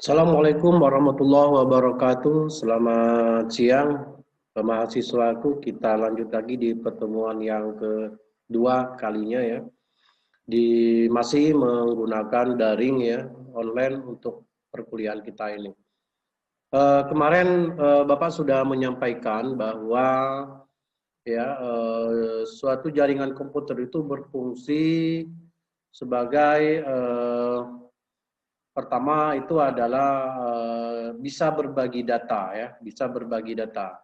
Assalamualaikum warahmatullahi wabarakatuh. Selamat siang, mahasiswaku. Kita lanjut lagi di pertemuan yang kedua kalinya ya. Masih menggunakan daring ya, online untuk perkuliahan kita ini. Kemarin Bapak sudah menyampaikan bahwa ya suatu jaringan komputer itu berfungsi sebagai pertama itu adalah bisa berbagi data ya, bisa berbagi data.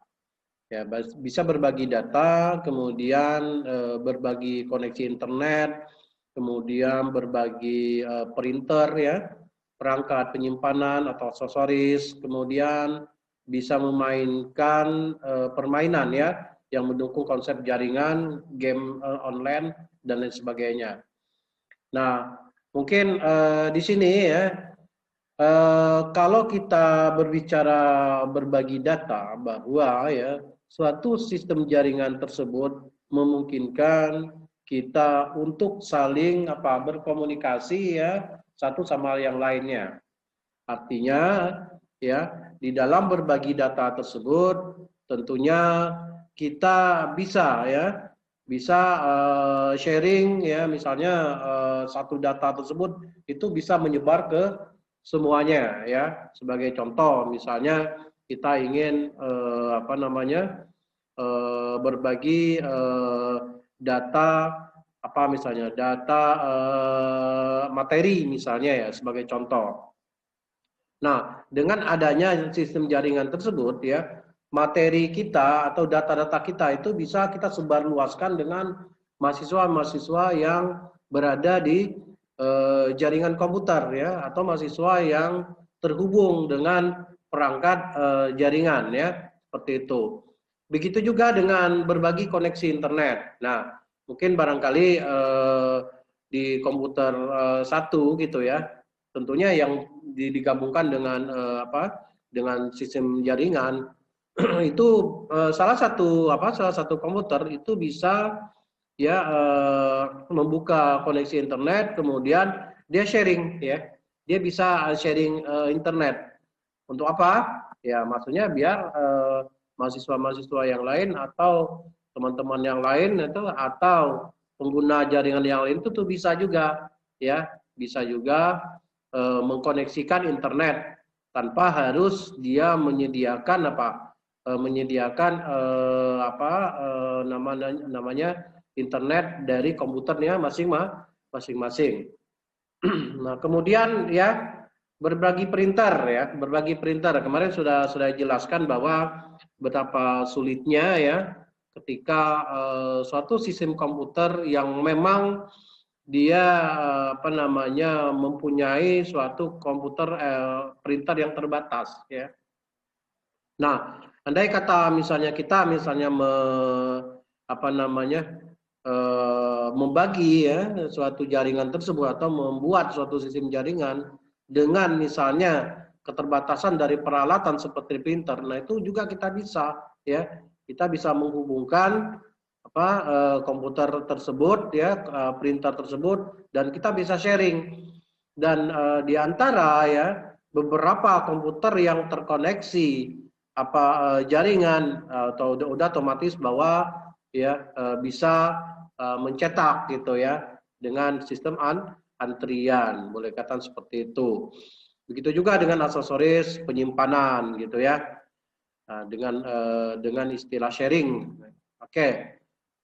Ya, bisa berbagi data, kemudian berbagi koneksi internet, kemudian berbagi printer ya, perangkat penyimpanan atau aksesoris, kemudian bisa memainkan permainan ya yang mendukung konsep jaringan, game online dan lain sebagainya. Nah, mungkin di sini ya, kalau kita berbicara berbagi data, bahwa ya suatu sistem jaringan tersebut memungkinkan kita untuk saling berkomunikasi ya satu sama yang lainnya. Artinya ya di dalam berbagi data tersebut tentunya kita bisa sharing ya, misalnya satu data tersebut itu bisa menyebar ke semuanya ya. Sebagai contoh misalnya kita ingin berbagi data misalnya data materi misalnya ya, sebagai contoh. Nah, dengan adanya sistem jaringan tersebut ya, materi kita atau data-data kita itu bisa kita sebarluaskan dengan mahasiswa-mahasiswa yang berada di jaringan komputer ya, atau mahasiswa yang terhubung dengan perangkat jaringan ya, seperti itu. Begitu juga dengan berbagi koneksi internet. Nah, mungkin barangkali di komputer satu gitu ya, tentunya yang digabungkan dengan dengan sistem jaringan itu salah satu komputer itu bisa ya membuka koneksi internet, kemudian dia sharing ya, dia bisa sharing internet. Untuk apa? Ya maksudnya biar mahasiswa-mahasiswa yang lain atau teman-teman yang lain itu, atau pengguna jaringan yang lain itu tuh bisa juga ya, bisa juga mengkoneksikan internet tanpa harus dia menyediakan namanya internet dari komputernya masing-masing. Nah, kemudian ya berbagi printer. Kemarin sudah jelaskan bahwa betapa sulitnya ya ketika suatu sistem komputer yang memang dia mempunyai suatu komputer printer yang terbatas ya. Nah, andai kata misalnya kita membagi ya suatu jaringan tersebut atau membuat suatu sistem jaringan dengan misalnya keterbatasan dari peralatan seperti printer. Nah, itu juga kita bisa ya. Kita bisa menghubungkan komputer tersebut ya, printer tersebut, dan kita bisa sharing. Dan di antara ya beberapa komputer yang terkoneksi jaringan atau udah otomatis bahwa ya bisa mencetak gitu ya dengan sistem antrian, boleh katakan seperti itu. Begitu juga dengan aksesoris penyimpanan gitu ya, dengan istilah sharing. Oke.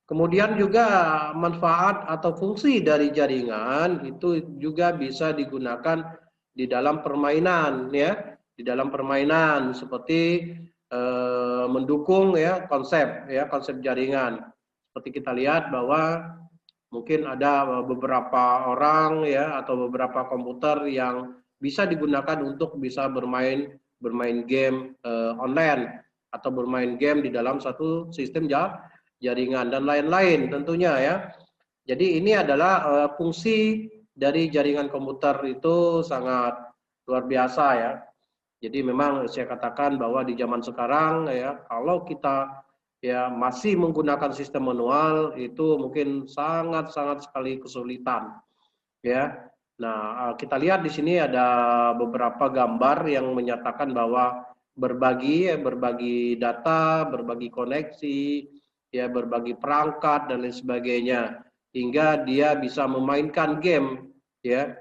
Kemudian juga manfaat atau fungsi dari jaringan itu juga bisa digunakan di dalam permainan ya, di dalam permainan seperti mendukung ya konsep jaringan. Seperti kita lihat bahwa Mungkin ada beberapa orang ya atau beberapa komputer yang bisa digunakan untuk bisa bermain game online atau bermain game di dalam satu sistem jaringan dan lain-lain tentunya ya. Jadi ini adalah fungsi dari jaringan komputer itu sangat luar biasa ya. Jadi memang saya katakan bahwa di zaman sekarang ya kalau kita ya masih menggunakan sistem manual itu mungkin sangat-sangat sekali kesulitan ya. Nah, kita lihat di sini ada beberapa gambar yang menyatakan bahwa berbagi data, berbagi koneksi, ya berbagi perangkat dan lain sebagainya hingga dia bisa memainkan game ya,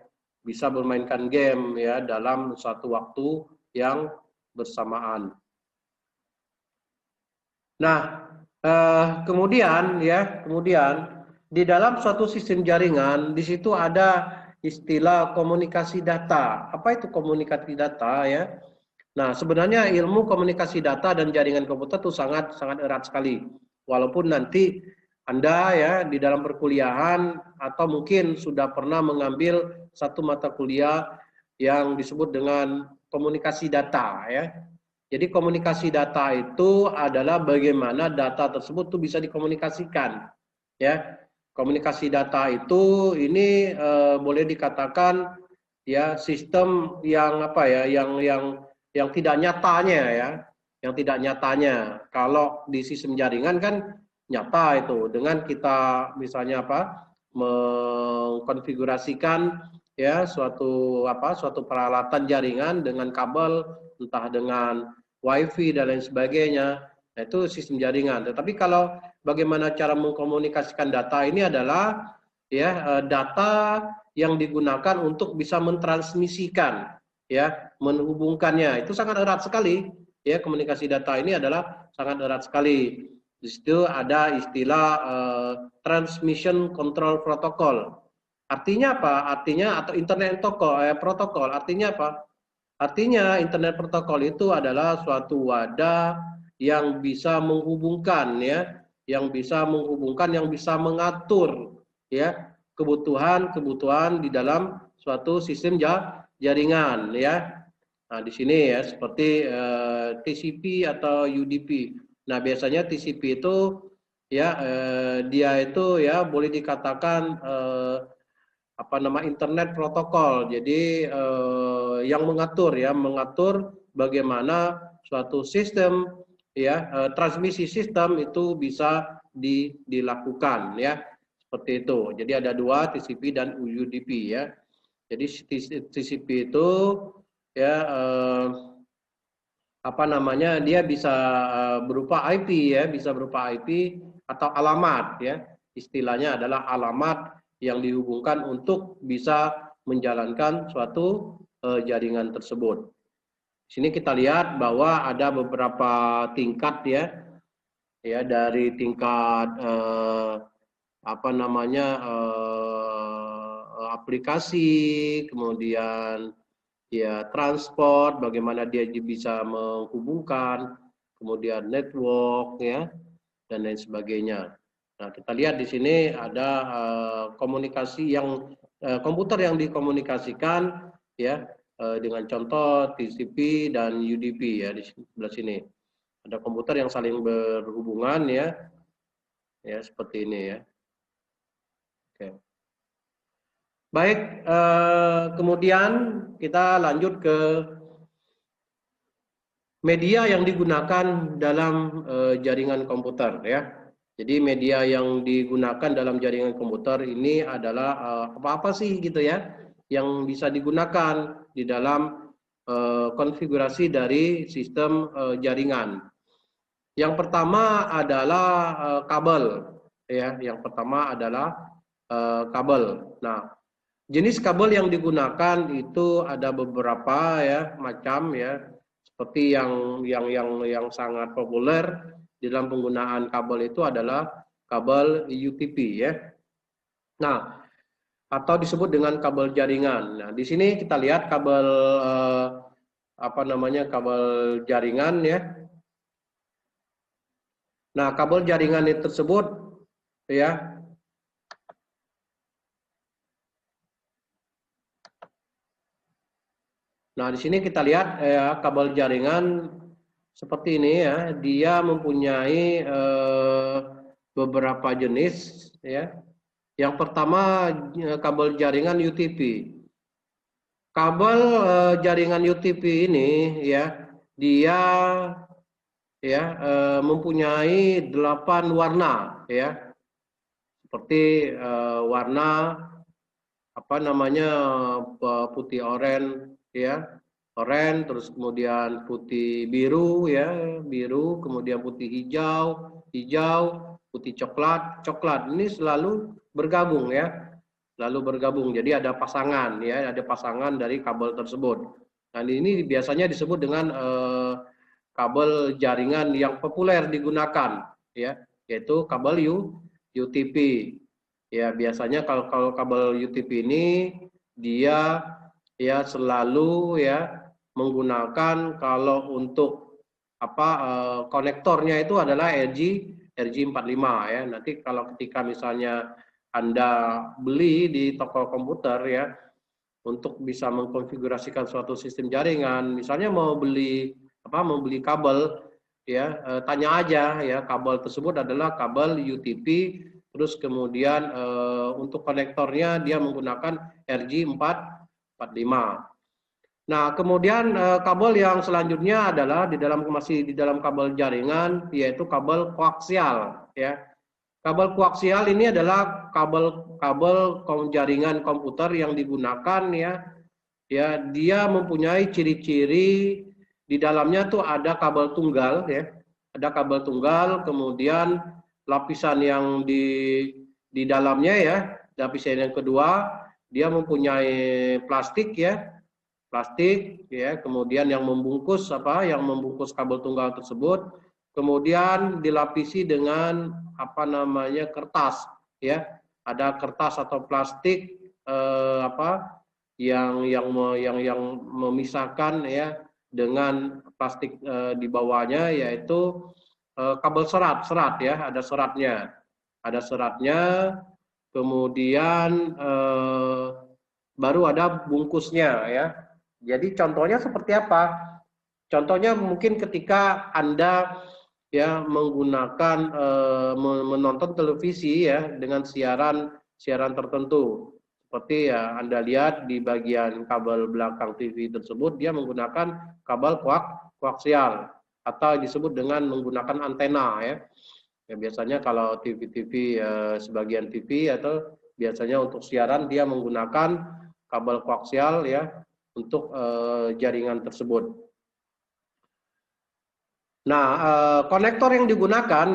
bisa bermainkan game ya dalam satu waktu yang bersamaan. Nah, kemudian di dalam suatu sistem jaringan di situ ada istilah komunikasi data. Apa itu komunikasi data ya? Nah, sebenarnya ilmu komunikasi data dan jaringan komputer itu sangat erat sekali. Walaupun nanti Anda ya di dalam perkuliahan atau mungkin sudah pernah mengambil satu mata kuliah yang disebut dengan komunikasi data ya. Jadi komunikasi data itu adalah bagaimana data tersebut tuh bisa dikomunikasikan ya. Komunikasi data itu ini boleh dikatakan ya sistem yang apa ya yang tidak nyatanya ya, yang tidak nyatanya. Kalau di sistem jaringan kan nyata itu dengan kita misalnya apa mengkonfigurasikan ya suatu peralatan jaringan dengan kabel entah dengan wifi dan lain sebagainya. Nah, itu sistem jaringan. Tetapi kalau bagaimana cara mengkomunikasikan data ini adalah ya data yang digunakan untuk bisa mentransmisikan ya menghubungkannya. Itu sangat erat sekali ya, komunikasi data ini adalah sangat erat sekali. Di situ ada istilah transmission control protocol. Artinya apa? Artinya atau internet protokol. Artinya apa? Artinya internet protokol itu adalah suatu wadah yang bisa menghubungkan ya, yang bisa mengatur ya kebutuhan di dalam suatu sistem jaringan ya. Nah, di sini ya seperti TCP atau UDP. Nah, biasanya TCP itu ya dia itu ya boleh dikatakan internet protokol. Jadi yang mengatur bagaimana suatu sistem ya transmisi sistem itu bisa dilakukan ya. Seperti itu. Jadi ada dua, TCP dan UDP ya. Jadi TCP itu ya dia bisa berupa IP ya, bisa berupa IP atau alamat ya. Istilahnya adalah alamat yang dihubungkan untuk bisa menjalankan suatu jaringan tersebut. Di sini kita lihat bahwa ada beberapa tingkat ya dari tingkat aplikasi, kemudian ya transport, bagaimana dia bisa menghubungkan, kemudian network ya dan lain sebagainya. Nah, kita lihat di sini ada komunikasi yang komputer yang dikomunikasikan ya dengan contoh TCP dan UDP ya di sebelah sini. Ada komputer yang saling berhubungan ya seperti ini ya. Oke. Baik, kemudian kita lanjut ke media yang digunakan dalam jaringan komputer ya. Jadi media yang digunakan dalam jaringan komputer ini adalah apa-apa sih gitu ya yang bisa digunakan di dalam konfigurasi dari sistem jaringan. Yang pertama adalah kabel ya. Yang pertama adalah kabel. Nah, jenis kabel yang digunakan itu ada beberapa ya macam ya. Seperti yang sangat populer di dalam penggunaan kabel itu adalah kabel UTP ya. Nah, atau disebut dengan kabel jaringan. Nah, di sini kita lihat kabel kabel jaringan ya. Nah, kabel jaringan tersebut ya Nah, di sini kita lihat ya, kabel jaringan seperti ini ya, dia mempunyai beberapa jenis ya. Yang pertama kabel jaringan UTP. Kabel jaringan UTP ini ya, dia ya mempunyai 8 warna ya. Seperti warna apa namanya putih oranye ya, oranye, terus kemudian putih biru ya, biru, kemudian putih hijau, hijau, putih coklat, coklat. Ini selalu bergabung ya, selalu bergabung. Jadi ada pasangan ya, ada pasangan dari kabel tersebut. Dan ini biasanya disebut dengan kabel jaringan yang populer digunakan ya, yaitu kabel UTP. Ya, biasanya kalau kabel UTP ini dia ya selalu ya menggunakan, kalau untuk apa konektornya itu adalah RJ45 ya. Nanti kalau ketika misalnya Anda beli di toko komputer ya, untuk bisa mengkonfigurasikan suatu sistem jaringan, misalnya mau beli kabel ya, tanya aja ya, kabel tersebut adalah kabel UTP. Terus kemudian untuk konektornya dia menggunakan RJ45. Nah, kemudian kabel yang selanjutnya adalah masih di dalam kabel jaringan, yaitu kabel koaksial ya. Kabel koaksial ini adalah kabel jaringan komputer yang digunakan ya. Ya, dia mempunyai ciri-ciri di dalamnya tuh ada kabel tunggal ya. Ada kabel tunggal, kemudian lapisan yang di dalamnya ya, lapisan yang kedua dia mempunyai plastik ya, plastik ya, kemudian yang membungkus kabel tunggal tersebut, kemudian dilapisi dengan kertas ya, ada kertas atau plastik yang memisahkan ya dengan plastik di bawahnya, yaitu kabel serat ya, ada seratnya, kemudian baru ada bungkusnya ya. Jadi contohnya seperti apa? Contohnya mungkin ketika Anda ya menggunakan menonton televisi ya dengan siaran tertentu, seperti ya Anda lihat di bagian kabel belakang TV tersebut, dia menggunakan kabel koaksial atau disebut dengan menggunakan antena ya. Ya biasanya kalau TV sebagian TV atau biasanya untuk siaran dia menggunakan kabel koaksial ya untuk jaringan tersebut. Nah, konektor yang digunakan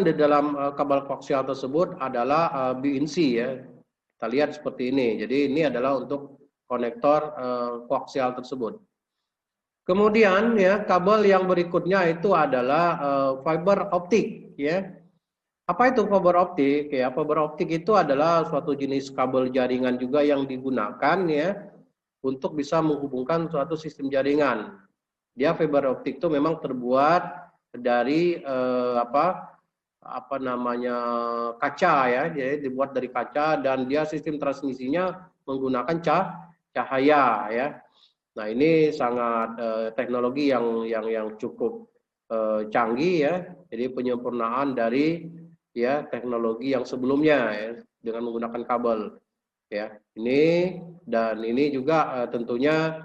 di dalam kabel koaksial tersebut adalah BNC ya. Kita lihat seperti ini. Jadi ini adalah untuk konektor koaksial tersebut. Kemudian ya, kabel yang berikutnya itu adalah fiber optik ya. Apa itu fiber optik? Ya, fiber optik itu adalah suatu jenis kabel jaringan juga yang digunakan ya untuk bisa menghubungkan suatu sistem jaringan. Dia fiber optik itu memang terbuat dari kaca ya, jadi dibuat dari kaca, dan dia sistem transmisinya menggunakan cahaya ya. Nah, ini sangat teknologi yang cukup canggih ya. Jadi penyempurnaan dari ya teknologi yang sebelumnya ya, dengan menggunakan kabel ya. Ini juga tentunya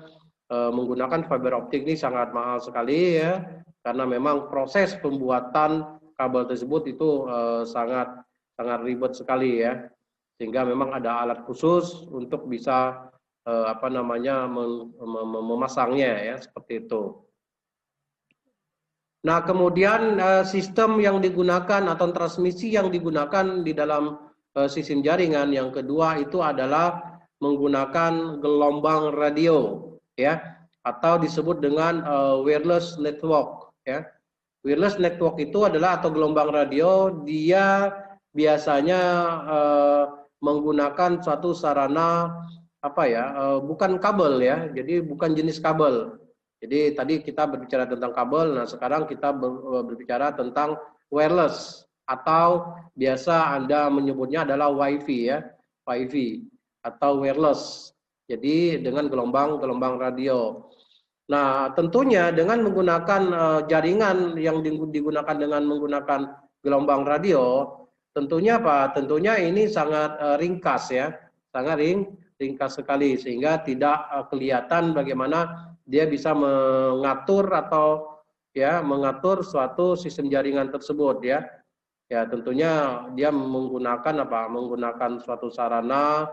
menggunakan fiber optik ini sangat mahal sekali ya, karena memang proses pembuatan kabel tersebut itu sangat ribet sekali ya, sehingga memang ada alat khusus untuk bisa memasangnya ya, seperti itu. Nah, kemudian sistem yang digunakan atau transmisi yang digunakan di dalam sistem jaringan yang kedua itu adalah menggunakan gelombang radio ya, atau disebut dengan wireless network ya. Wireless network itu adalah atau gelombang radio, dia biasanya menggunakan suatu sarana bukan kabel ya, jadi bukan jenis kabel. Jadi tadi kita berbicara tentang kabel, nah sekarang kita berbicara tentang wireless, atau biasa Anda menyebutnya adalah WiFi ya, WiFi atau wireless. Jadi dengan gelombang radio. Nah, tentunya dengan menggunakan jaringan yang digunakan dengan menggunakan gelombang radio, tentunya apa? Tentunya ini sangat ringkas ya, sangat ringkas sekali sehingga tidak kelihatan bagaimana dia bisa mengatur atau ya mengatur suatu sistem jaringan tersebut ya. Ya, tentunya dia menggunakan apa? Menggunakan suatu sarana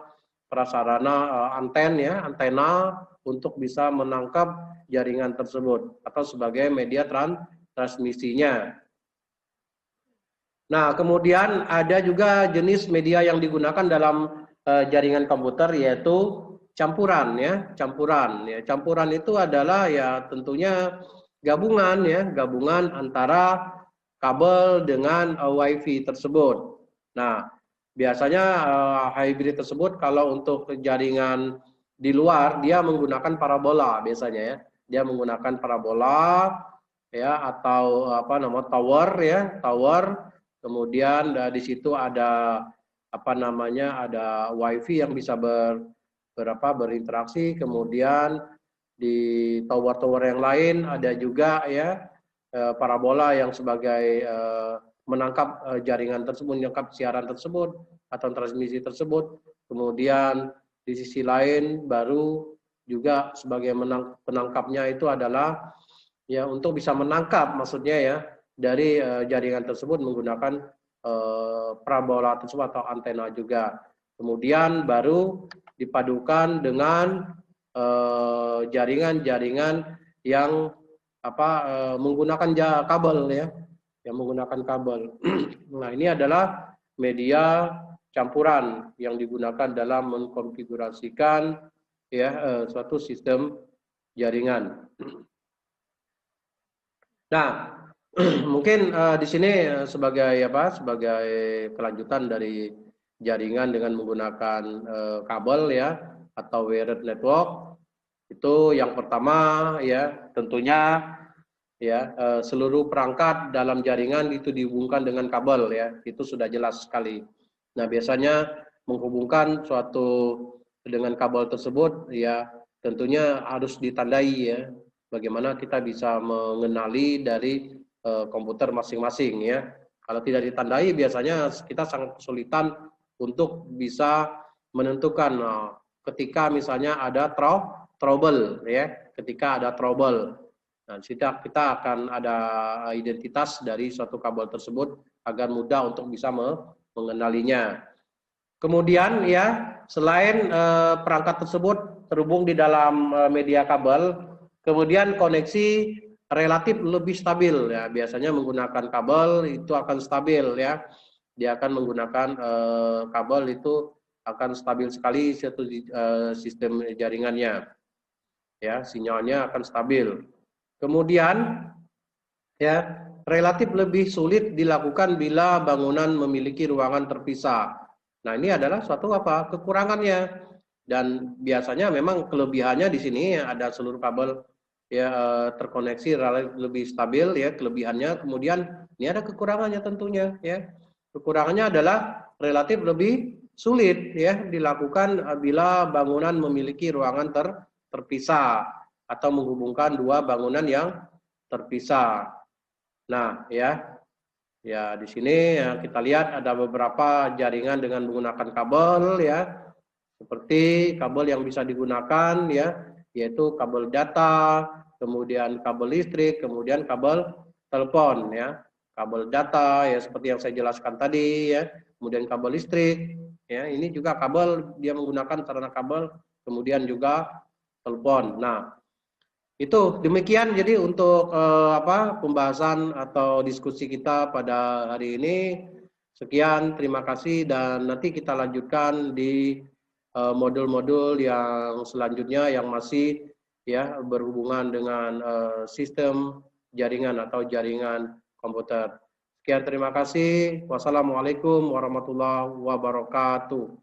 prasarana anten ya, antena untuk bisa menangkap jaringan tersebut atau sebagai media transmisinya. Nah, kemudian ada juga jenis media yang digunakan dalam jaringan komputer yaitu campuran ya, campuran ya. Campuran itu adalah ya tentunya gabungan ya, gabungan antara kabel dengan WiFi tersebut. Nah, biasanya hybrid tersebut kalau untuk jaringan di luar dia menggunakan parabola biasanya ya. Dia menggunakan parabola ya atau apa namanya tower ya, tower. Kemudian di situ ada apa namanya ada WiFi yang bisa berinteraksi. Kemudian di tower-tower yang lain ada juga ya parabola yang sebagai menangkap jaringan tersebut, menangkap siaran tersebut atau transmisi tersebut. Kemudian di sisi lain baru juga sebagai penangkapnya itu adalah ya untuk bisa menangkap maksudnya ya dari jaringan tersebut menggunakan parabola tersebut atau antena juga. Kemudian baru dipadukan dengan jaringan-jaringan yang apa menggunakan kabel ya, yang menggunakan kabel. Nah, ini adalah media campuran yang digunakan dalam mengkonfigurasikan ya suatu sistem jaringan. Nah, mungkin di sini sebagai apa? Sebagai kelanjutan dari jaringan dengan menggunakan kabel ya atau wired network. Itu yang pertama ya, tentunya ya seluruh perangkat dalam jaringan itu dihubungkan dengan kabel ya. Itu sudah jelas sekali. Nah, biasanya menghubungkan suatu dengan kabel tersebut ya tentunya harus ditandai ya. Bagaimana kita bisa mengenali dari komputer masing-masing ya. Kalau tidak ditandai biasanya kita sangat kesulitan untuk bisa menentukan ketika misalnya ada trouble ya, ketika ada trouble. Nah, kita akan ada identitas dari suatu kabel tersebut agar mudah untuk bisa mengenalinya. Kemudian ya, selain perangkat tersebut terhubung di dalam media kabel, kemudian koneksi relatif lebih stabil ya. Biasanya menggunakan kabel itu akan stabil ya. Dia akan menggunakan kabel itu akan stabil sekali satu sistem jaringannya. Ya, sinyalnya akan stabil. Kemudian ya, relatif lebih sulit dilakukan bila bangunan memiliki ruangan terpisah. Nah, ini adalah suatu apa? Kekurangannya. Dan biasanya memang kelebihannya di sini ada seluruh kabel ya terkoneksi relatif lebih stabil ya kelebihannya. Kemudian ini ada kekurangannya tentunya ya. Kekurangannya adalah relatif lebih sulit ya dilakukan bila bangunan memiliki ruangan terpisah atau menghubungkan dua bangunan yang terpisah. Nah, ya di sini ya, kita lihat ada beberapa jaringan dengan menggunakan kabel ya, seperti kabel yang bisa digunakan ya, yaitu kabel data, kemudian kabel listrik, kemudian kabel telepon ya. Kabel data ya seperti yang saya jelaskan tadi ya, kemudian kabel listrik ya, ini juga kabel dia menggunakan sarana kabel, kemudian juga telepon. Nah, itu demikian jadi untuk pembahasan atau diskusi kita pada hari ini. Sekian, terima kasih dan nanti kita lanjutkan di modul-modul yang selanjutnya yang masih ya berhubungan dengan sistem jaringan atau jaringan komputer. Sekian, terima kasih. Wassalamualaikum warahmatullahi wabarakatuh.